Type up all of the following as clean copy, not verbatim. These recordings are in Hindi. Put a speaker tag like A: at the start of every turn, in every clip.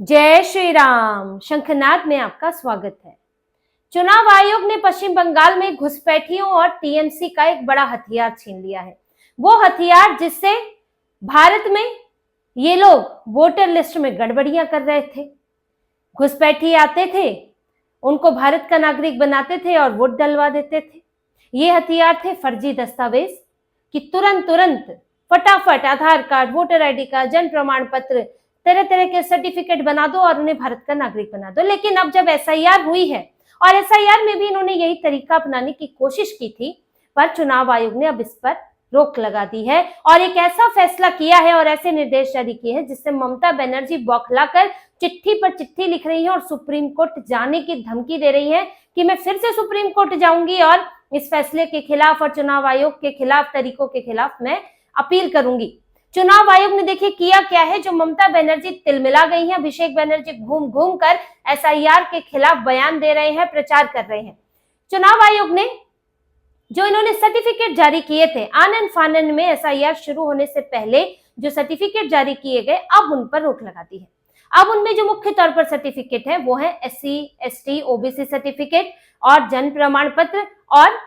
A: जय श्री राम। शंखनाद में आपका स्वागत है। चुनाव आयोग ने पश्चिम बंगाल में घुसपैठियों और टीएमसी का एक बड़ा हथियार छीन लिया है। वो हथियार जिससे भारत में ये लोग वोटर लिस्ट में गड़बड़ियां कर रहे थे। घुसपैठी आते थे, उनको भारत का नागरिक बनाते थे और वोट डलवा देते थे। ये हथियार थे फर्जी दस्तावेज कि तुरंत फटाफट आधार कार्ड, वोटर आईडी कार्ड, जन्म प्रमाण पत्र, तरह तरह के सर्टिफिकेट बना दो और उन्हें भारत का नागरिक बना दो। लेकिन अब जब एसआईआर हुई है और एसआईआर में भी इन्होंने यही तरीका अपनाने की कोशिश की थी, पर चुनाव आयोग ने अब इस पर रोक लगा दी है और एक ऐसा फैसला किया है और ऐसे निर्देश जारी किए हैं जिससे ममता बनर्जी बौखलाकर चिट्ठी पर चिट्ठी लिख रही हैं और सुप्रीम कोर्ट जाने की धमकी दे रही हैं कि मैं फिर से सुप्रीम कोर्ट जाऊंगी और इस फैसले के खिलाफ और चुनाव आयोग के खिलाफ, तरीकों के खिलाफ मैं अपील करूंगी। चुनाव आयोग ने देखिए किया क्या है। जो ममता बनर्जी तिलमिला गई हैं, अभिषेक बनर्जी घूम घूम कर एसआईआर के खिलाफ बयान दे रहे हैं, प्रचार कर रहे हैं। चुनाव आयोग ने जो इन्होंने सर्टिफिकेट जारी किए थे आनन फानन में, एसआईआर शुरू होने से पहले जो सर्टिफिकेट जारी किए गए, अब उन पर रोक लगा दी है। अब उनमें जो मुख्य तौर पर सर्टिफिकेट है वो है एससी, एसटी, ओबीसी सर्टिफिकेट और जन्म प्रमाण पत्र और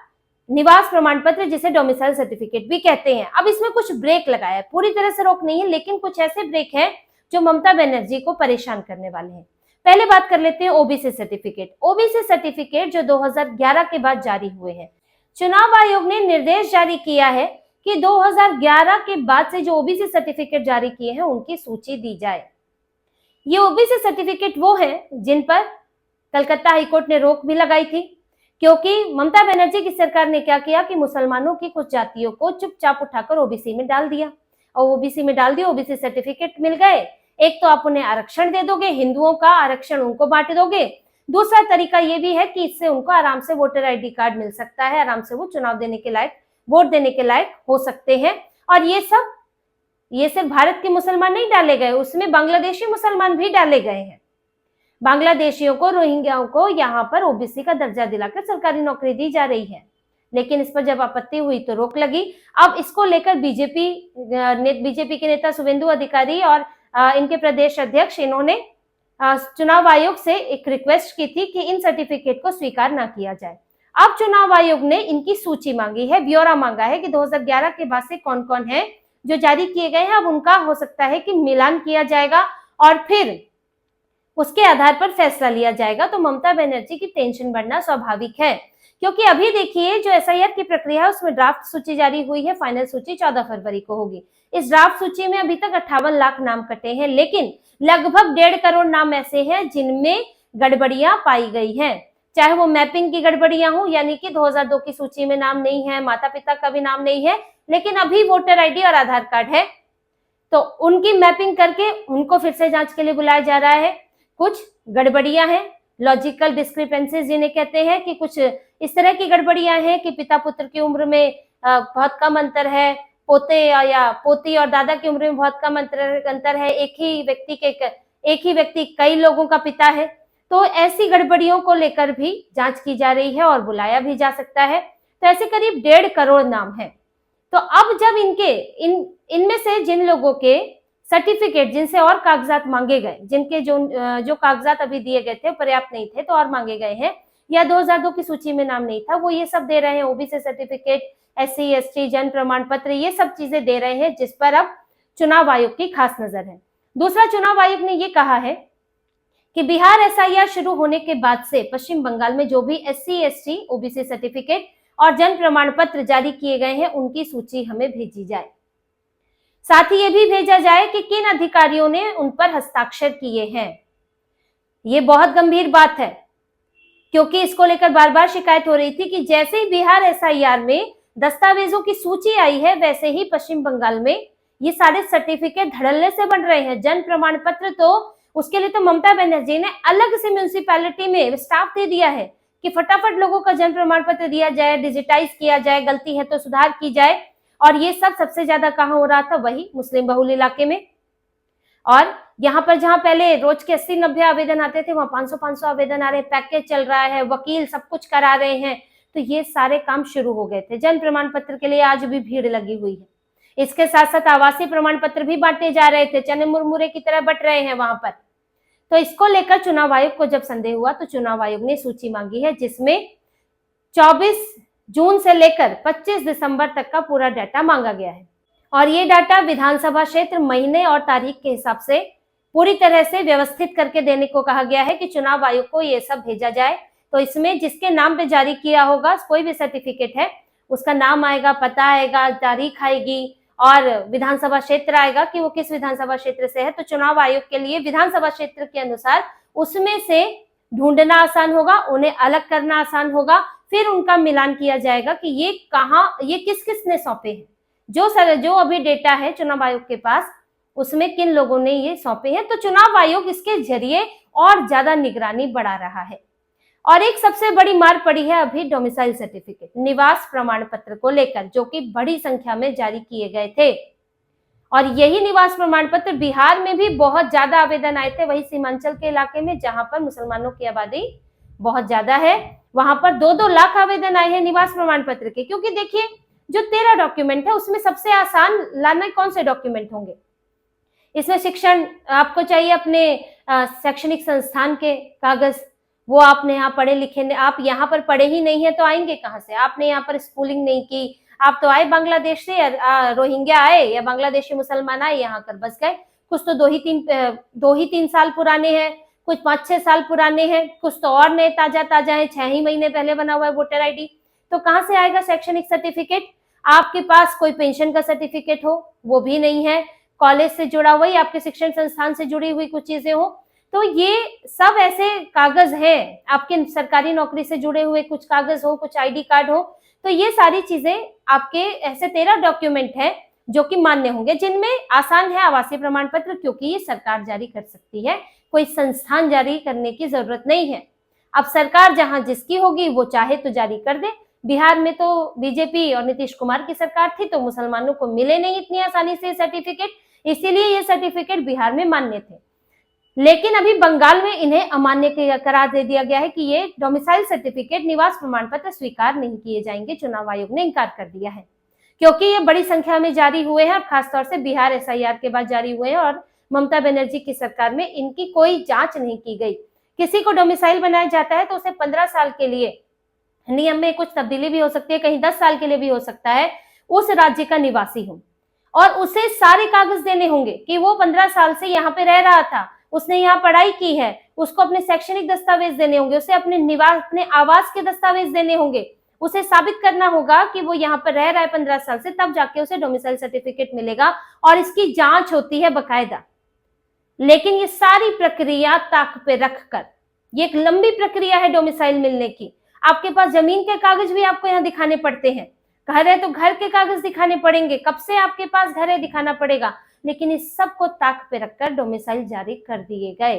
A: निवास प्रमाण पत्र, जिसे डोमिसाइल सर्टिफिकेट भी कहते हैं। अब इसमें कुछ ब्रेक लगाया है, पूरी तरह से रोक नहीं है, लेकिन कुछ ऐसे ब्रेक हैं जो ममता बनर्जी को परेशान करने वाले हैं। पहले बात कर लेते हैं ओबीसी सर्टिफिकेट। ओबीसी सर्टिफिकेट जो 2011 के बाद जारी हुए हैं, चुनाव आयोग ने निर्देश जारी किया है कि 2011 के बाद से जो ओबीसी सर्टिफिकेट जारी किए हैं उनकी सूची दी जाए। ये ओबीसी सर्टिफिकेट वो है जिन पर कलकत्ता हाईकोर्ट ने रोक भी लगाई थी, क्योंकि ममता बनर्जी की सरकार ने क्या किया कि मुसलमानों की कुछ जातियों को चुपचाप उठाकर ओबीसी में डाल दिया और ओबीसी में डाल दिया, ओबीसी सर्टिफिकेट मिल गए। एक तो आप उन्हें आरक्षण दे दोगे, हिंदुओं का आरक्षण उनको बांट दोगे। दूसरा तरीका ये भी है कि इससे उनको आराम से वोटर आईडी कार्ड मिल सकता है, आराम से वो चुनाव देने के लायक, वोट देने के लायक हो सकते हैं। और ये सिर्फ भारत के मुसलमान नहीं डाले गए, उसमें बांग्लादेशी मुसलमान भी डाले गए हैं। बांग्लादेशियों को, रोहिंग्याओं को यहाँ पर ओबीसी का दर्जा दिलाकर सरकारी नौकरी दी जा रही है, लेकिन इस पर जब आपत्ति हुई तो रोक लगी। अब इसको लेकर बीजेपी के नेता शुभेंदु अधिकारी और इनके प्रदेश अध्यक्ष, इन्होंने चुनाव आयोग से एक रिक्वेस्ट की थी कि इन सर्टिफिकेट को स्वीकार ना किया जाए। अब चुनाव आयोग ने इनकी सूची मांगी है, ब्यौरा मांगा है कि 2011 के बाद से कौन कौन है जो जारी किए गए हैं। अब उनका हो सकता है कि मिलान किया जाएगा और फिर उसके आधार पर फैसला लिया जाएगा। तो ममता बनर्जी की टेंशन बढ़ना स्वाभाविक है, क्योंकि अभी देखिए जो एसआईआर की प्रक्रिया है उसमें ड्राफ्ट सूची जारी हुई है, फाइनल सूची 14 फरवरी को होगी। इस ड्राफ्ट सूची में अभी तक 58 लाख नाम कटे हैं, लेकिन लगभग 1.5 करोड़ नाम ऐसे हैं जिनमें गड़बड़ियां पाई गई हैं। चाहे वो मैपिंग की गड़बड़ियां हो, यानी कि 2002 की सूची में नाम नहीं है, माता पिता का भी नाम नहीं है, लेकिन अभी वोटर आईडी और आधार कार्ड है, तो उनकी मैपिंग करके उनको फिर से जांच के लिए बुलाया जा रहा है। कुछ गड़बड़ियां हैं, लॉजिकल डिस्क्रिपेंसीज जिन्हें कहते हैं, कि कुछ इस तरह की गड़बड़ियां हैं कि पिता पुत्र की उम्र में बहुत कम अंतर है, पोते या पोती और दादा की उम्र में बहुत कम अंतर है, एक ही व्यक्ति कई लोगों का पिता है। तो ऐसी गड़बड़ियों को लेकर भी जांच की जा रही है और बुलाया भी जा सकता है। तो ऐसे करीब 1.5 करोड़ नाम है। तो अब जब इनमें से जिन लोगों के सर्टिफिकेट, जिनसे और कागजात मांगे गए, जिनके जो कागजात अभी दिए गए थे पर्याप्त नहीं थे तो और मांगे गए हैं, या 2002 की सूची में नाम नहीं था, वो ये सब दे रहे हैं। ओबीसी सर्टिफिकेट, एससी, एसटी, जन्म प्रमाण पत्र, ये सब चीजें दे रहे हैं, जिस पर अब चुनाव आयोग की खास नजर है। दूसरा, चुनाव आयोग ने ये कहा है कि बिहार एसआईआर शुरू होने के बाद से पश्चिम बंगाल में जो भी एससी, एसटी, ओबीसी सर्टिफिकेट और जन्म प्रमाण पत्र जारी किए गए हैं उनकी सूची हमें भेजी जाए। साथ ही ये भी भेजा जाए कि किन अधिकारियों ने उन पर हस्ताक्षर किए हैं। ये बहुत गंभीर बात है, क्योंकि इसको लेकर बार बार शिकायत हो रही थी कि जैसे ही बिहार एसआईआर में दस्तावेजों की सूची आई है, वैसे ही पश्चिम बंगाल में ये सारे सर्टिफिकेट धड़ल्ले से बन रहे हैं। जन्म प्रमाण पत्र तो उसके लिए तो ममता बनर्जी ने अलग से म्यूनिसिपैलिटी में स्टाफ दे दिया है कि फटाफट लोगों का जन्म प्रमाण पत्र दिया जाए, डिजिटाइज किया जाए, गलती है तो सुधार की जाए। और ये सब सबसे ज्यादा कहाँ हो रहा था? वही मुस्लिम बहुल इलाके में। और यहाँ पर जहाँ पहले रोज के 80-90 आवेदन आते थे, वहां 500-500 आवेदन आ रहे हैं, पैकेज चल रहा है, वकील सब कुछ करा रहे हैं। तो ये सारे काम शुरू हो गए थे। जन्म प्रमाण पत्र के लिए आज भी भीड़ लगी हुई है। इसके साथ साथ आवासीय प्रमाण पत्र भी बांटे जा रहे थे, चने मुरमुरे की तरह बट रहे हैं वहां पर। तो इसको लेकर चुनाव आयोग को जब संदेह हुआ तो चुनाव आयोग ने सूची मांगी है, जिसमें 24 जून से लेकर 25 दिसंबर तक का पूरा डाटा मांगा गया है। और ये डाटा विधानसभा क्षेत्र, महीने और तारीख के हिसाब से पूरी तरह से व्यवस्थित करके देने को कहा गया है कि चुनाव आयोग को ये सब भेजा जाए। तो इसमें जिसके नाम पे जारी किया होगा कोई भी सर्टिफिकेट है, उसका नाम आएगा, पता आएगा, तारीख आएगी और विधानसभा क्षेत्र आएगा कि वो किस विधानसभा क्षेत्र से है। तो चुनाव आयोग के लिए विधानसभा क्षेत्र के अनुसार उसमें से ढूंढना आसान होगा, उन्हें अलग करना आसान होगा, फिर उनका मिलान किया जाएगा कि ये कहाँ, ये किस किस ने सौंपे हैं। जो अभी डेटा है चुनाव आयोग के पास, उसमें किन लोगों ने ये सौंपे हैं। तो चुनाव आयोग इसके जरिए और ज्यादा निगरानी बढ़ा रहा है। और एक सबसे बड़ी मार पड़ी है अभी डोमिसाइल सर्टिफिकेट, निवास प्रमाण पत्र को लेकर, जो कि बड़ी संख्या में जारी किए गए थे। और यही निवास प्रमाण पत्र बिहार में भी बहुत ज्यादा आवेदन आए थे, वही सीमांचल के इलाके में जहां पर मुसलमानों की आबादी बहुत ज्यादा है, वहां पर 2-2 लाख आवेदन आए हैं निवास प्रमाण पत्र के। क्योंकि देखिए, जो 13 डॉक्यूमेंट है उसमें सबसे आसान लाना कौन से डॉक्यूमेंट होंगे? इसमें शिक्षण आपको चाहिए, अपने शैक्षणिक संस्थान के कागज, वो आपने यहाँ पढ़े लिखे, आप यहाँ पर पढ़े ही नहीं है तो आएंगे कहाँ से? आपने यहाँ पर स्कूलिंग नहीं की, आप तो आए बांग्लादेश से, रोहिंग्या आए या बांग्लादेशी मुसलमान आए, यहाँ कर बस गए। कुछ तो 2 ही 3 साल पुराने हैं, कुछ 5-6 साल पुराने हैं, कुछ तो और नए ताजा है, 6 ही महीने पहले बना हुआ है वोटर ID। तो कहाँ से आएगा शैक्षणिक सर्टिफिकेट? आपके पास कोई पेंशन का सर्टिफिकेट हो, वो भी नहीं है, कॉलेज से जुड़ा हुआ, या आपके शिक्षण संस्थान से जुड़ी हुई कुछ चीजें हो। तो ये सब ऐसे कागज हैं, आपके सरकारी नौकरी से जुड़े हुए कुछ कागज हो, कुछ ID कार्ड हो, तो ये सारी चीजें आपके ऐसे 13 डॉक्यूमेंट हैं जो कि मान्य होंगे, जिनमें आसान है आवासीय प्रमाण पत्र, क्योंकि ये सरकार जारी कर सकती है, कोई संस्थान जारी करने की जरूरत नहीं है। अब सरकार जहां जिसकी होगी वो चाहे तो जारी कर दे। बिहार में तो बीजेपी और नीतीश कुमार की सरकार थी, तो मुसलमानों को मिले नहीं इतनी आसानी से सर्टिफिकेट, इसीलिए ये सर्टिफिकेट बिहार में मान्य थे। लेकिन अभी बंगाल में इन्हें अमान्य करार दे दिया गया है कि ये डोमिसाइल सर्टिफिकेट, निवास प्रमाण पत्र स्वीकार नहीं किए जाएंगे। चुनाव आयोग ने इनकार कर दिया है, क्योंकि ये बड़ी संख्या में जारी हुए हैं, खासतौर से बिहार SIR के बाद जारी हुए हैं, और ममता बनर्जी की सरकार में इनकी कोई जांच नहीं की गई। किसी को डोमिसाइल बनाया जाता है तो उसे 15 साल के लिए, नियम में कुछ तब्दीली भी हो सकती है, कहीं 10 साल के लिए भी हो सकता है, उस राज्य का निवासी हो, और उसे सारे कागज देने होंगे कि वो 15 साल से यहाँ पे रह रहा था, उसने यहाँ पढ़ाई की है, उसको अपने शैक्षणिक दस्तावेज देने होंगे, उसे अपने निवास, अपने आवास के दस्तावेज देने होंगे, उसे साबित करना होगा कि वो यहाँ पर रह रहा है 15 साल से, तब जाके उसे डोमिसाइल सर्टिफिकेट मिलेगा, और इसकी जांच होती है बकायदा। लेकिन ये सारी प्रक्रिया ताक पे रखकर, ये एक लंबी प्रक्रिया है डोमिसाइल मिलने की। आपके पास जमीन के कागज भी आपको यहाँ दिखाने पड़ते हैं, घर है तो घर के कागज दिखाने पड़ेंगे, कब से आपके पास घर है दिखाना पड़ेगा। लेकिन इस सब को ताक पे रखकर डोमिसाइल जारी कर दिए गए,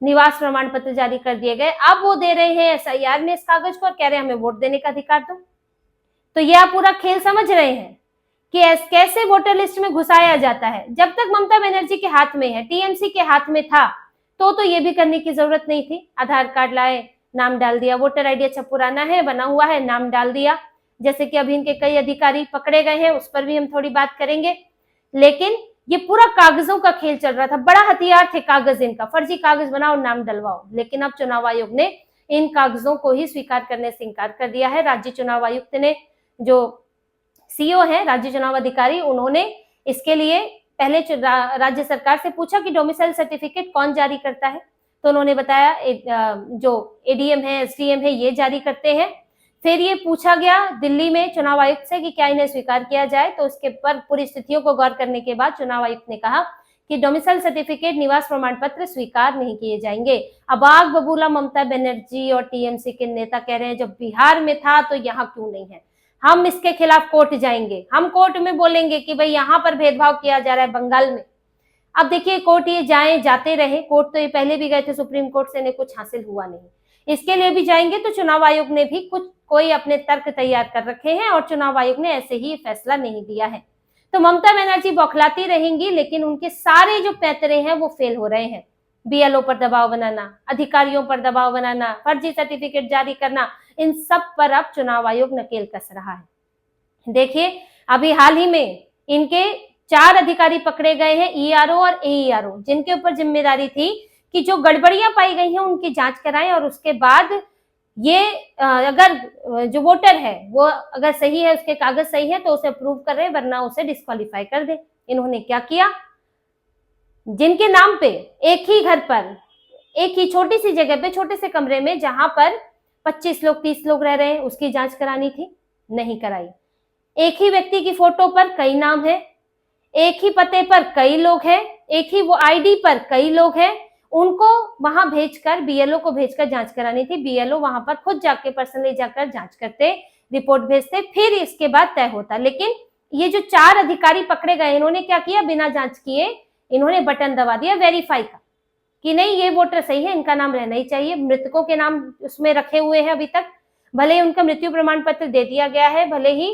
A: निवास प्रमाण पत्र जारी कर दिए गए। अब वो दे रहे हैं SIR में इस कागज को और कह रहे हैं हमें वोट देने का अधिकार दो। तो ये आप पूरा खेल समझ रहे हैं कि कैसे वोटर लिस्ट में घुसाया जाता है। जब तक ममता बनर्जी के हाथ में है, TMC के हाथ में था, तो ये भी करने की जरूरत नहीं थी। आधार कार्ड लाए, नाम डाल दिया, वोटर ID अच्छा पुराना है, बना हुआ है, नाम डाल दिया। जैसे कि अभी इनके कई अधिकारी पकड़े गए हैं, उस पर भी हम थोड़ी बात करेंगे। लेकिन ये पूरा कागजों का खेल चल रहा था, बड़ा हथियार थे कागज इनका, फर्जी कागज बनाओ, नाम डलवाओ। लेकिन अब चुनाव आयोग ने इन कागजों को ही स्वीकार करने से इंकार कर दिया है। राज्य चुनाव आयुक्त ने, जो CO है, राज्य चुनाव अधिकारी, उन्होंने इसके लिए पहले राज्य सरकार से पूछा कि डोमिसाइल सर्टिफिकेट कौन जारी करता है, तो उन्होंने बताया जो ADM है, SDM है, ये जारी करते हैं। फिर ये पूछा गया दिल्ली में चुनाव आयुक्त से कि क्या इन्हें स्वीकार किया जाए, तो उसके पर पूरी स्थितियों को गौर करने के बाद चुनाव आयुक्त ने कहा कि डोमिसाइल सर्टिफिकेट, निवास प्रमाण पत्र स्वीकार नहीं किए जाएंगे। अब आग बबूला ममता बनर्जी और TMC के नेता कह रहे हैं जब बिहार में था तो यहाँ क्यों नहीं है, हम इसके खिलाफ कोर्ट जाएंगे, हम कोर्ट में बोलेंगे कि भाई यहाँ पर भेदभाव किया जा रहा है बंगाल में। अब देखिए, कोर्ट ये जाते रहे, कोर्ट तो ये पहले भी गए थे, सुप्रीम कोर्ट से इन्हें कुछ हासिल हुआ नहीं, इसके लिए भी जाएंगे। तो चुनाव आयोग ने भी कोई अपने तर्क तैयार कर रखे हैं, और चुनाव आयोग ने ऐसे ही फैसला नहीं दिया है। तो ममता बनर्जी बौखलाती रहेंगी, लेकिन उनके सारे जो पैतरे हैं वो फेल हो रहे हैं। BLO पर दबाव बनाना, अधिकारियों पर दबाव बनाना, फर्जी सर्टिफिकेट जारी करना, इन सब पर अब चुनाव आयोग नकेल कस रहा है। देखिए, अभी हाल ही में इनके 4 अधिकारी पकड़े गए हैं, ERO और AERO, जिनके ऊपर जिम्मेदारी थी कि जो गड़बड़ियां पाई गई हैं उनकी जांच कराएं और उसके बाद ये अगर जो वोटर है वो अगर सही है, उसके कागज सही है तो उसे अप्रूव कर रहे, वरना उसे डिस्क्वालीफाई कर दे। इन्होंने क्या किया, जिनके नाम पे एक ही घर पर, एक ही छोटी सी जगह पे, छोटे से कमरे में जहां पर 25 लोग 30 लोग रह रहे हैं, उसकी जांच करानी थी, नहीं कराई। एक ही व्यक्ति की फोटो पर कई नाम है, एक ही पते पर कई लोग हैं, एक ही वो आईडी पर कई लोग हैं, उनको वहां भेजकर, बीएलओ को भेजकर जांच करानी थी। बीएलओ वहां पर खुद जाके पर्सनली जाकर जांच करते, रिपोर्ट भेजते, फिर इसके बाद तय होता। लेकिन ये जो 4 अधिकारी पकड़े गए, इन्होंने क्या किया, बिना जांच किए इन्होंने बटन दबा दिया वेरीफाई का कि नहीं ये वोटर सही है, इनका नाम रहना ही चाहिए। मृतकों के नाम उसमें रखे हुए हैं अभी तक, भले ही उनका मृत्यु प्रमाण पत्र दे दिया गया है, भले ही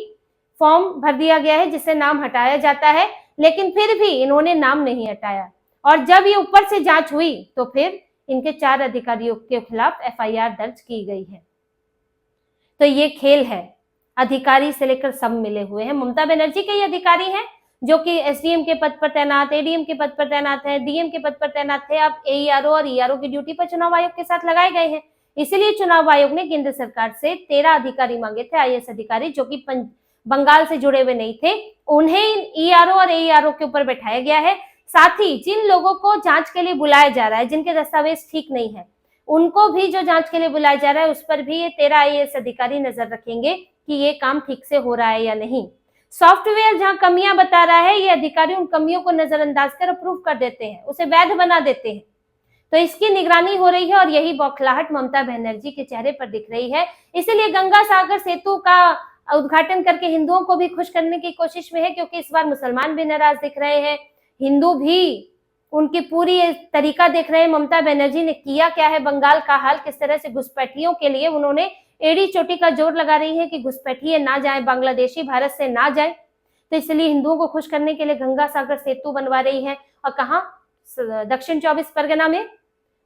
A: फॉर्म भर दिया गया है जिससे नाम हटाया जाता है, लेकिन फिर भी इन्होंने नाम नहीं हटाया। और जब ये ऊपर से जांच हुई तो फिर इनके 4 अधिकारियों के खिलाफ एफआईआर दर्ज की गई है। तो ये खेल है, अधिकारी से लेकर सब मिले हुए हैं। ममता बनर्जी के ही अधिकारी हैं जो कि एसडीएम के पद पर तैनात, एडीएम के पद पर तैनात है, डीएम के पद पर तैनात थे, अब एईआरओ और ईआरओ की ड्यूटी पर चुनाव आयोग के साथ लगाए गए हैं। इसीलिए चुनाव आयोग ने केंद्र सरकार से 13 अधिकारी मांगे थे, आईएएस अधिकारी, जो कि बंगाल से जुड़े हुए नहीं थे, उन्हें ईआरओ और एईआरओ के ऊपर बैठाया गया है। साथ ही जिन लोगों को जांच के लिए बुलाया जा रहा है, जिनके दस्तावेज ठीक नहीं है, उनको भी जो जांच के लिए बुलाया जा रहा है, उस पर भी ये 13 आईएएस अधिकारी नजर रखेंगे कि ये काम ठीक से हो रहा है या नहीं। सॉफ्टवेयर जहां कमियां बता रहा है, ये अधिकारी उन कमियों को नजरअंदाज कर अप्रूव कर देते हैं, उसे वैध बना देते हैं। तो इसकी निगरानी हो रही है और यही बौखलाहट ममता बनर्जी के चेहरे पर दिख रही है। इसीलिए गंगा सागर सेतु का उद्घाटन करके हिंदुओं को भी खुश करने की कोशिश में है, क्योंकि इस बार मुसलमान भी नाराज दिख रहे हैं, हिंदू भी उनकी पूरी तरीका देख रहे हैं। ममता बनर्जी ने किया क्या है, बंगाल का हाल किस तरह से घुसपैठियों के लिए उन्होंने एड़ी चोटी का जोर लगा रही है कि घुसपैठिए ना जाए, बांग्लादेशी भारत से ना जाए। तो इसलिए हिंदुओं को खुश करने के लिए गंगा सागर सेतु बनवा रही है। और कहा, दक्षिण 24 परगना में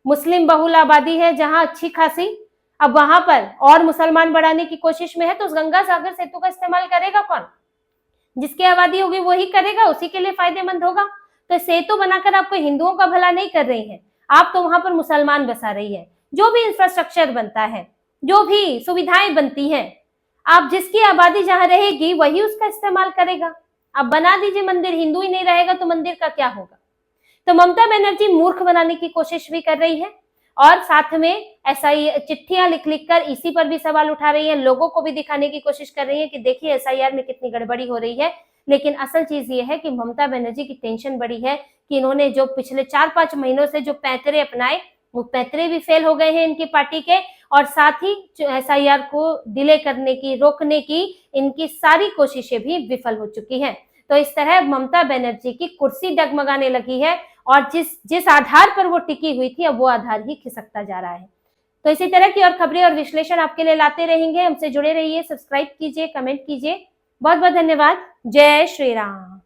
A: मुस्लिम बहुल आबादी है जहां अच्छी खासी, अब वहां पर और मुसलमान बढ़ाने की कोशिश में है। तो उस गंगा सागर सेतु का इस्तेमाल करेगा कौन, जिसकी आबादी होगी वही करेगा, उसी के लिए फायदेमंद होगा। तो सेतु बनाकर आपको हिंदुओं का भला नहीं कर रही है, आप तो वहां पर मुसलमान बसा रही है। जो भी इंफ्रास्ट्रक्चर बनता है, जो भी सुविधाएं बनती हैं, आप जिसकी आबादी जहां रहेगी वही उसका इस्तेमाल करेगा। आप बना दीजिए मंदिर, हिंदू ही नहीं रहेगा तो मंदिर का क्या होगा। तो ममता बनर्जी मूर्ख बनाने की कोशिश भी कर रही है और साथ में ऐसा ही चिट्ठियां लिख लिख कर इसी पर भी सवाल उठा रही है, लोगों को भी दिखाने की कोशिश कर रही है कि देखिए एसआईआर में कितनी गड़बड़ी हो रही है। लेकिन असल चीज ये है कि ममता बनर्जी की टेंशन बड़ी है कि इन्होंने जो पिछले 4-5 महीनों से जो पैंतरे अपनाए, वो पैंतरे भी फेल हो गए हैं इनकी पार्टी के, और साथ ही एसआईआर को डिले करने की, रोकने की इनकी सारी कोशिशें भी विफल हो चुकी हैं। तो इस तरह ममता बनर्जी की कुर्सी डगमगाने लगी है और जिस आधार पर वो टिकी हुई थी, अब वो आधार ही खिसकता जा रहा है। तो इसी तरह की और खबरें और विश्लेषण आपके लिए लाते रहेंगे। हमसे जुड़े रहिए, सब्सक्राइब कीजिए, कमेंट कीजिए। बहुत बहुत धन्यवाद। जय श्री राम।